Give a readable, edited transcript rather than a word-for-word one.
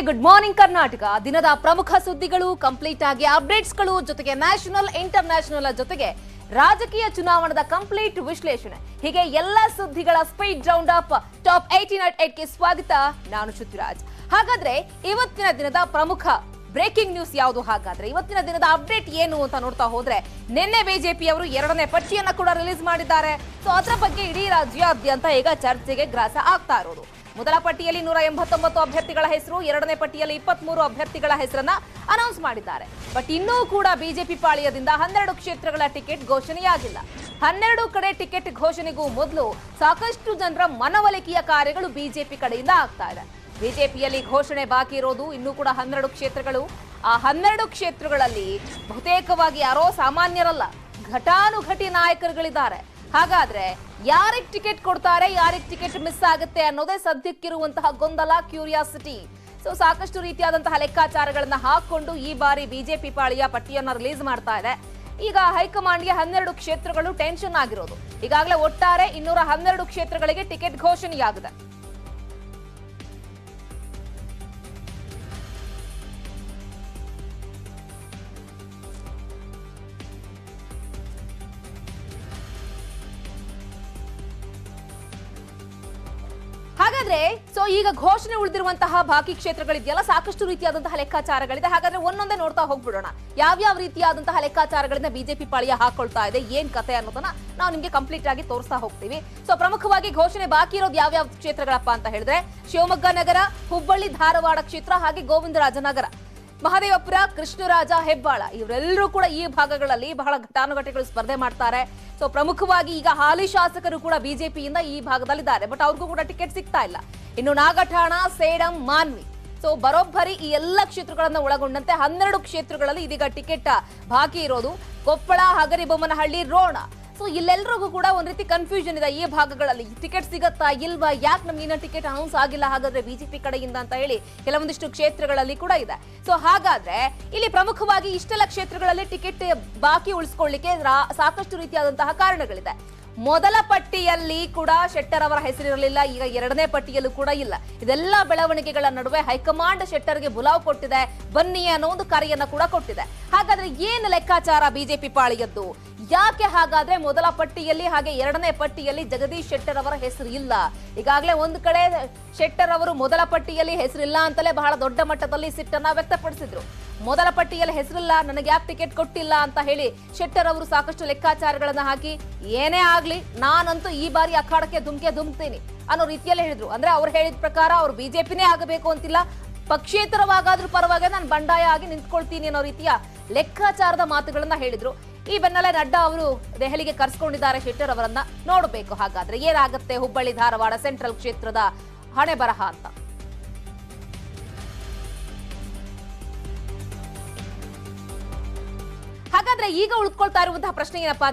Good morning Karnataka. ದಿನದ ಪ್ರಮುಖ ಸುದ್ದಿಗಳು, ಕಂಪ್ಲೀಟ್ ಆಗಿ ಅಪ್ಡೇಟ್ಸ್ಗಳು, ಜೊತೆಗೆ ನ್ಯಾಷನಲ್ ಇಂಟರ್ನ್ಯಾಷನಲ್ ಜೊತೆಗೆ ರಾಜಕೀಯ ಚುನಾವಣೆಯ ಕಂಪ್ಲೀಟ್ ವಿಶ್ಲೇಷಣೆ, ಹೀಗೆ ಎಲ್ಲ ಸುದ್ದಿಗಳ ಸ್ಪೀಡ್ ರೌಂಡ್ ಅಪ್ ಟಾಪ್ 18 ಗೆ ಸ್ವಾಗತ. ನಾನು ಶ್ರುತಿರಾಜ್. ಹಾಗಾದ್ರೆ ಇವತ್ತಿನ ದಿನದ ಪ್ರಮುಖ ಬ್ರೇಕಿಂಗ್ ನ್ಯೂಸ್ ಯಾವುದು? ಹಾಗಾದ್ರೆ ಇವತ್ತಿನ ದಿನದ ಅಪ್ಡೇಟ್ ಏನು ಅಂತ ನೋಡ್ತಾ ಹೋದ್ರೆ, ನಿನ್ನೆ ಬಿಜೆಪಿ ಅವರು 2ನೇ ಪಟ್ಟಿಯನ್ನ ಕೂಡ ರಿಲೀಸ್ ಮಾಡಿದ್ದಾರೆ. ಸೊ ಅದರ ಬಗ್ಗೆ ಇಡೀ ರಾಜ್ಯಾದ್ಯಂತ ಈಗ ಚರ್ಚೆಗೆ ಗ್ರಾಸ ಆಗ್ತಾ ಇರೋದು. ಮೊದಲ ಪಟ್ಟಿಯಲ್ಲಿ 189 ಅಭ್ಯರ್ಥಿಗಳ ಹೆಸರು, 2ನೇ ಪಟ್ಟಿಯಲ್ಲಿ 23 ಅಭ್ಯರ್ಥಿಗಳ ಹೆಸರನ್ನ ಅನೌನ್ಸ್ ಮಾಡಿದ್ದಾರೆ. ಬಟ್ ಇನ್ನೂ ಕೂಡ ಬಿಜೆಪಿ ಪಾಳ್ಯದಿಂದ 12 ಕ್ಷೇತ್ರಗಳ ಟಿಕೆಟ್ ಘೋಷಣೆಯಾಗಿಲ್ಲ. 12 ಕಡೆ ಟಿಕೆಟ್ ಘೋಷಣೆಗೂ ಮೊದಲು ಸಾಕಷ್ಟು ಜನರ ಮನವೊಲಿಕೆಯ ಕಾರ್ಯಗಳು ಬಿಜೆಪಿ ಕಡೆಯಿಂದ ಆಗ್ತಾ ಇದೆ. ಬಿಜೆಪಿಯಲ್ಲಿ ಘೋಷಣೆ ಬಾಕಿ ಇರೋದು ಇನ್ನೂ ಕೂಡ 12 ಕ್ಷೇತ್ರಗಳು. ಆ 12 ಕ್ಷೇತ್ರಗಳಲ್ಲಿ ಬಹುತೇಕವಾಗಿ ಯಾರೋ ಸಾಮಾನ್ಯರಲ್ಲ, ಘಟಾನುಘಟಿ ನಾಯಕರುಗಳಿದ್ದಾರೆ. ಹಾಗಾದ್ರೆ ಯಾರಿಗೆ ಟಿಕೆಟ್ ಕೊಡ್ತಾರೆ, ಯಾರಿಗೆ ಟಿಕೆಟ್ ಮಿಸ್ ಆಗುತ್ತೆ ಅನ್ನೋದೇ ಸದ್ಯಕ್ಕಿರುವಂತಹ ಗೊಂದಲ, ಕ್ಯೂರಿಯಾಸಿಟಿ. ಸೊ ಸಾಕಷ್ಟು ರೀತಿಯಾದಂತಹ ಲೆಕ್ಕಾಚಾರಗಳನ್ನ ಹಾಕೊಂಡು ಈ ಬಾರಿ ಬಿಜೆಪಿ ಪಾಳಿಯ ಪಟ್ಟಿಯನ್ನ ರಿಲೀಸ್ ಮಾಡ್ತಾ ಇದೆ. ಈಗ ಹೈಕಮಾಂಡ್ಗೆ 12 ಕ್ಷೇತ್ರಗಳು ಟೆನ್ಷನ್ ಆಗಿರೋದು. ಈಗಾಗಲೇ ಒಟ್ಟಾರೆ 212 ಕ್ಷೇತ್ರಗಳಿಗೆ ಟಿಕೆಟ್ ಘೋಷಣೆಯಾಗಿದೆ. ಹಾಗಾದ್ರೆ ಈಗ ಘೋಷಣೆ ಉಳಿದಿರುವಂತಹ ಬಾಕಿ ಕ್ಷೇತ್ರಗಳಿದೆಯಲ್ಲ, ಸಾಕಷ್ಟು ರೀತಿಯಾದಂತಹ ಲೆಕ್ಕಾಚಾರಗಳಿದೆ. ಹಾಗಾದ್ರೆ ಒಂದೊಂದೇ ನೋಡ್ತಾ ಹೋಗ್ಬಿಡೋಣ. ಯಾವ್ಯಾವ ರೀತಿಯಾದಂತಹ ಲೆಕ್ಕಾಚಾರಗಳನ್ನ ಬಿಜೆಪಿ ಪಾಳಿಯ ಹಾಕೊಳ್ತಾ ಇದೆ, ಏನ್ ಕತೆ ಅನ್ನೋದನ್ನ ನಾವು ನಿಮ್ಗೆ ಕಂಪ್ಲೀಟ್ ಆಗಿ ತೋರಿಸ್ತಾ ಹೋಗ್ತೀವಿ. ಸೊ ಪ್ರಮುಖವಾಗಿ ಘೋಷಣೆ ಬಾಕಿ ಇರೋದು ಯಾವ್ಯಾವ ಕ್ಷೇತ್ರಗಳಪ್ಪ ಅಂತ ಹೇಳಿದ್ರೆ, ಶಿವಮೊಗ್ಗ ನಗರ, ಹುಬ್ಬಳ್ಳಿ ಧಾರವಾಡ ಕ್ಷೇತ್ರ, ಹಾಗೆ ಗೋವಿಂದರಾಜನಗರ, ಮಹದೇವಪುರ, ಕೃಷ್ಣರಾಜ, ಹೆಬ್ಬಾಳ, ಇವರೆಲ್ಲರೂ ಕೂಡ ಈ ಭಾಗಗಳಲ್ಲಿ ಬಹಳ ಘಟಾನುಘಟಿಗಳು ಸ್ಪರ್ಧೆ ಮಾಡ್ತಾರೆ. ಸೊ ಪ್ರಮುಖವಾಗಿ ಈಗ ಹಾಲಿ ಶಾಸಕರು ಕೂಡ ಬಿಜೆಪಿಯಿಂದ ಈ ಭಾಗದಲ್ಲಿದ್ದಾರೆ, ಬಟ್ ಅವ್ರಿಗೂ ಕೂಡ ಟಿಕೆಟ್ ಸಿಗ್ತಾ ಇಲ್ಲ. ಇನ್ನು ನಾಗಠಾಣ, ಸೇಡಂ, ಮಾನ್ವಿ, ಸೊ ಬರೋಬ್ಬರಿ ಈ ಎಲ್ಲ ಕ್ಷೇತ್ರಗಳನ್ನ ಒಳಗೊಂಡಂತೆ 12 ಕ್ಷೇತ್ರಗಳಲ್ಲಿ ಇದೀಗ ಟಿಕೆಟ್ ಬಾಕಿ ಇರೋದು. ಕೊಪ್ಪಳ, ಹಗರಿಬೊಮ್ಮನಹಳ್ಳಿ, ರೋಣ, ಸೊ ಇಲ್ಲೆಲ್ಲರಿಗೂ ಕೂಡ ಒಂದ್ ರೀತಿ ಕನ್ಫ್ಯೂಷನ್ ಇದೆ. ಈ ಭಾಗಗಳಲ್ಲಿ ಟಿಕೆಟ್ ಸಿಗತ್ತಾ ಇಲ್ವಾ, ಯಾಕೆ ನಮ್ಗೆ ಇನ್ನೂ ಟಿಕೆಟ್ ಅನೌನ್ಸ್ ಆಗಿಲ್ಲ ಹಾಗಾದ್ರೆ ಬಿಜೆಪಿ ಕಡೆಯಿಂದ ಅಂತ ಹೇಳಿ ಕೆಲವೊಂದಿಷ್ಟು ಕ್ಷೇತ್ರಗಳಲ್ಲಿ ಕೂಡ ಇದೆ. ಸೊ ಹಾಗಾದ್ರೆ ಇಲ್ಲಿ ಪ್ರಮುಖವಾಗಿ ಇಷ್ಟೆಲ್ಲ ಕ್ಷೇತ್ರಗಳಲ್ಲಿ ಟಿಕೆಟ್ ಬಾಕಿ ಉಳಿಸ್ಕೊಳ್ಳಿಕ್ಕೆ ಸಾಕಷ್ಟು ರೀತಿಯಾದಂತಹ ಕಾರಣಗಳಿದೆ. ಮೊದಲ ಪಟ್ಟಿಯಲ್ಲಿ ಕೂಡ ಶೆಟ್ಟರ್ ಅವರ ಹೆಸರಿರಲಿಲ್ಲ, ಈಗ 2ನೇ ಪಟ್ಟಿಯಲ್ಲೂ ಕೂಡ ಇಲ್ಲ. ಇದೆಲ್ಲ ಬೆಳವಣಿಗೆಗಳ ನಡುವೆ ಹೈಕಮಾಂಡ್ ಶೆಟ್ಟರ್ಗೆ ಬುಲಾವ್ ಕೊಟ್ಟಿದೆ, ಬನ್ನಿ ಅನ್ನೋ ಒಂದು ಕರೆಯನ್ನ ಕೂಡ ಕೊಟ್ಟಿದೆ. ಹಾಗಾದ್ರೆ ಏನು ಲೆಕ್ಕಾಚಾರ ಬಿಜೆಪಿ ಪಾಳಿಯದ್ದು? ಯಾಕೆ ಹಾಗಾದ್ರೆ ಮೊದಲ ಪಟ್ಟಿಯಲ್ಲಿ ಹಾಗೆ 2ನೇ ಪಟ್ಟಿಯಲ್ಲಿ ಜಗದೀಶ್ ಶೆಟ್ಟರ್ ಅವರ ಹೆಸರು ಇಲ್ಲ? ಈಗಾಗಲೇ ಒಂದು ಕಡೆ ಶೆಟ್ಟರ್ ಅವರು ಮೊದಲ ಪಟ್ಟಿಯಲ್ಲಿ ಹೆಸರಿಲ್ಲ ಅಂತಲೇ ಬಹಳ ದೊಡ್ಡ ಮಟ್ಟದಲ್ಲಿ ಸಿಟ್ಟನ್ನ ವ್ಯಕ್ತಪಡಿಸಿದ್ರು. ಮೊದಲ ಪಟ್ಟಿಯಲ್ಲಿ ಹೆಸರಿಲ್ಲ, ನನಗೆ ಯಾಕೆ ಟಿಕೆಟ್ ಕೊಟ್ಟಿಲ್ಲ ಅಂತ ಹೇಳಿ ಶೆಟ್ಟರ್ ಅವರು ಸಾಕಷ್ಟು ಲೆಕ್ಕಾಚಾರಗಳನ್ನ ಹಾಕಿ, ಏನೇ ಆಗ್ಲಿ ನಾನಂತೂ ಈ ಬಾರಿ ಅಖಾಡಕ್ಕೆ ಧುಮ್ತೀನಿ ಅನ್ನೋ ರೀತಿಯಲ್ಲಿ ಹೇಳಿದ್ರು. ಅಂದ್ರೆ ಅವ್ರು ಹೇಳಿದ ಪ್ರಕಾರ ಅವ್ರು ಬಿಜೆಪಿನೇ ಆಗಬೇಕು ಅಂತಿಲ್ಲ, ಪಕ್ಷೇತರವಾಗಾದ್ರೂ ಪರವಾಗಿ ನಾನು ಬಂಡಾಯ ಆಗಿ ನಿಂತ್ಕೊಳ್ತೀನಿ ಅನ್ನೋ ರೀತಿಯ ಲೆಕ್ಕಾಚಾರದ ಮಾತುಗಳನ್ನ ಹೇಳಿದ್ರು. ಈ ಬೆನ್ನಲ್ಲೇ ನಡ್ಡಾ ಅವರು ದೆಹಲಿಗೆ ಕರೆಸ್ಕೊಂಡಿದ್ದಾರೆ ಶೆಟ್ಟರ್ ಅವರನ್ನ. ನೋಡಬೇಕು ಹಾಗಾದ್ರೆ ಏನಾಗುತ್ತೆ ಹುಬ್ಬಳ್ಳಿ ಧಾರವಾಡ ಸೆಂಟ್ರಲ್ ಕ್ಷೇತ್ರದ ಹಣೆ ಬರಹ ಅಂತ. ಹಾಗಾದ್ರೆ ಈಗ ಉಳ್ಕೊಳ್ತಾ ಇರುವಂತಹ ಪ್ರಶ್ನೆ ಏನಪ್ಪಾ